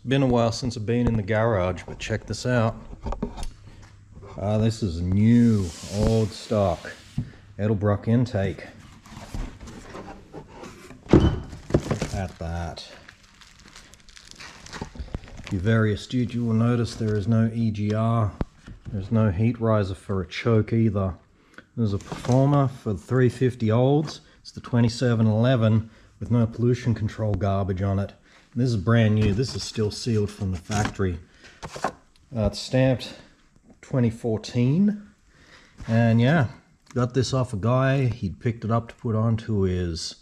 Been a while since I've been in the garage, but check this out. This is new, old stock Edelbrock intake. Look at that. If you're very astute, you will notice there is no EGR. There's no heat riser for a choke either. There's a performer for the 350 olds. It's the 2711 with no pollution control garbage on it. This is brand new. This is still sealed from the factory. It's stamped 2014. And yeah, got this off a guy. He'd picked it up to put onto his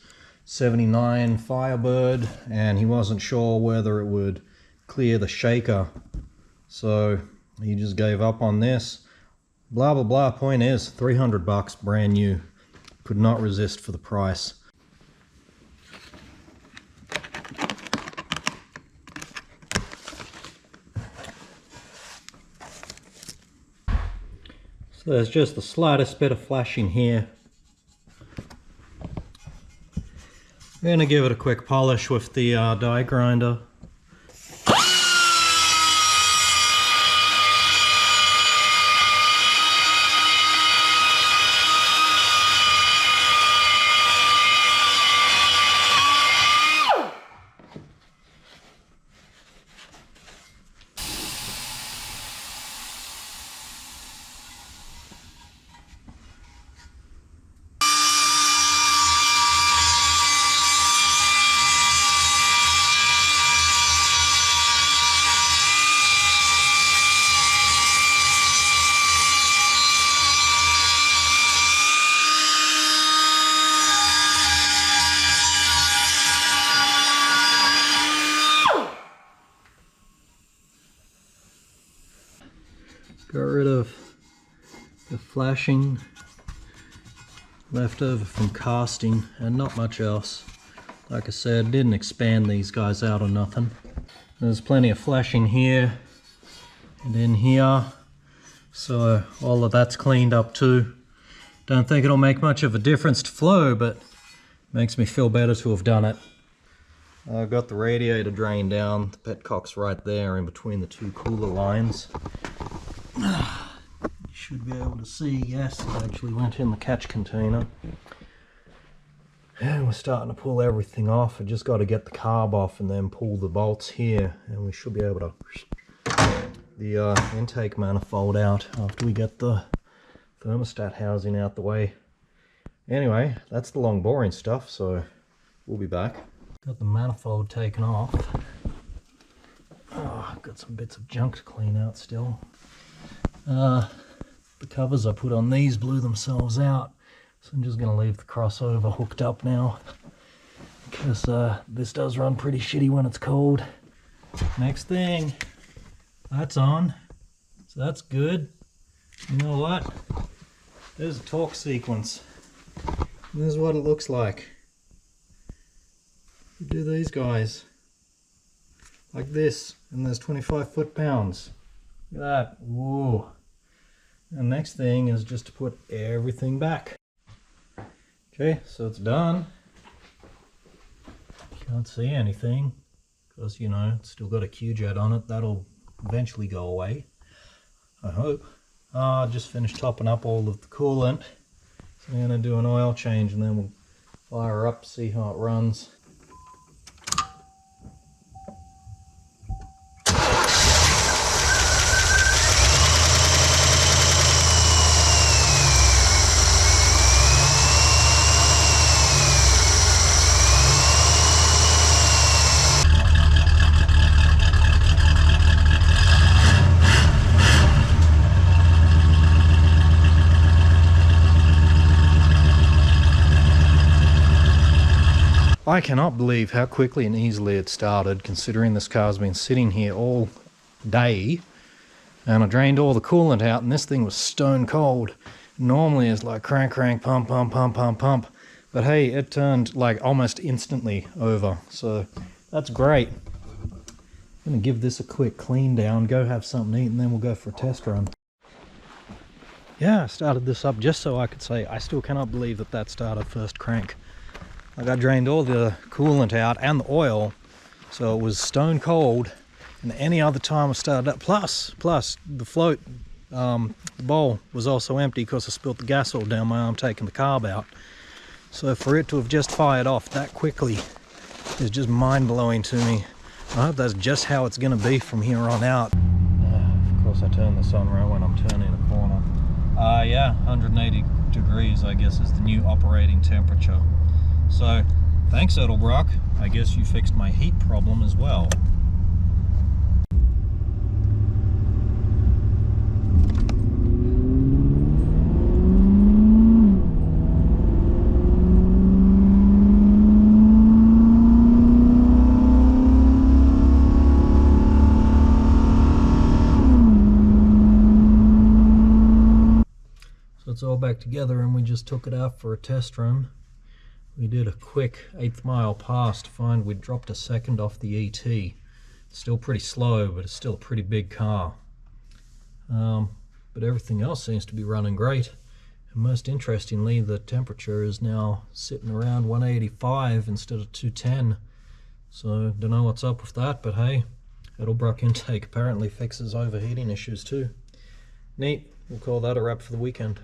79 Firebird, and he wasn't sure whether it would clear the shaker. So he just gave up on this. Blah, blah, blah. Point is, 300 bucks, brand new. Could not resist for the price. So there's just the slightest bit of flashing here. We're going to give it a quick polish with the die grinder. Got rid of the flashing left over from casting and not much else. Like I said, didn't expand these guys out or nothing. There's plenty of flashing here and in here, so all of that's cleaned up too. Don't think it'll make much of a difference to flow, but makes me feel better to have done it. I've got the radiator drained down. The petcock's right there in between the two cooler lines. You should be able to see, yes, it actually went in the catch container. And we're starting to pull everything off. I just got to get the carb off and then pull the bolts here, and we should be able to the intake manifold out after we get the thermostat housing out the way. Anyway, that's the long boring stuff, so we'll be back. Got the manifold taken off. Oh, I've got some bits of junk to clean out still. The covers I put on these blew themselves out, so I'm just going to leave the crossover hooked up now, because this does run pretty shitty when it's cold. Next thing, that's on, so that's good. You know what? There's a torque sequence. And this is what it looks like. You do these guys like this, and there's 25 foot-pounds. Look at that. Whoa. And next thing is just to put everything back. Okay, so it's done. Can't see anything because, you know, it's still got a Q-jet on it. That'll eventually go away, I hope. I just finished topping up all of the coolant. So I'm going to do an oil change and then we'll fire up, see how it runs. I cannot believe how quickly and easily it started, considering this car's been sitting here all day and I drained all the coolant out and this thing was stone cold. Normally it's like crank, crank, pump, pump, pump, pump, pump. But hey, it turned like almost instantly over, so that's great. I'm going to give this a quick clean down, go have something to eat, and then we'll go for a test run. Yeah, I started this up just so I could say I still cannot believe that that started first crank. Like, I drained all the coolant out and the oil, so it was stone cold, And any other time I started up, plus the float, the bowl was also empty because I spilt the gas all down my arm taking the carb out. So for it to have just fired off that quickly is just mind-blowing to me. I hope that's just how it's going to be from here on out. Of course I turn this on right when I'm turning a corner. Yeah, 180 degrees I guess is the new operating temperature. So thanks Edelbrock, I guess you fixed my heat problem as well. It's all back together and we just took it out for a test run. We did a quick 1/8 mile pass to find we'd dropped a second off the ET. It's still pretty slow, but it's still a pretty big car. But everything else seems to be running great. And most interestingly, the temperature is now sitting around 185 instead of 210. So don't know what's up with that, but hey, Edelbrock intake apparently fixes overheating issues too. Neat. We'll call that a wrap for the weekend.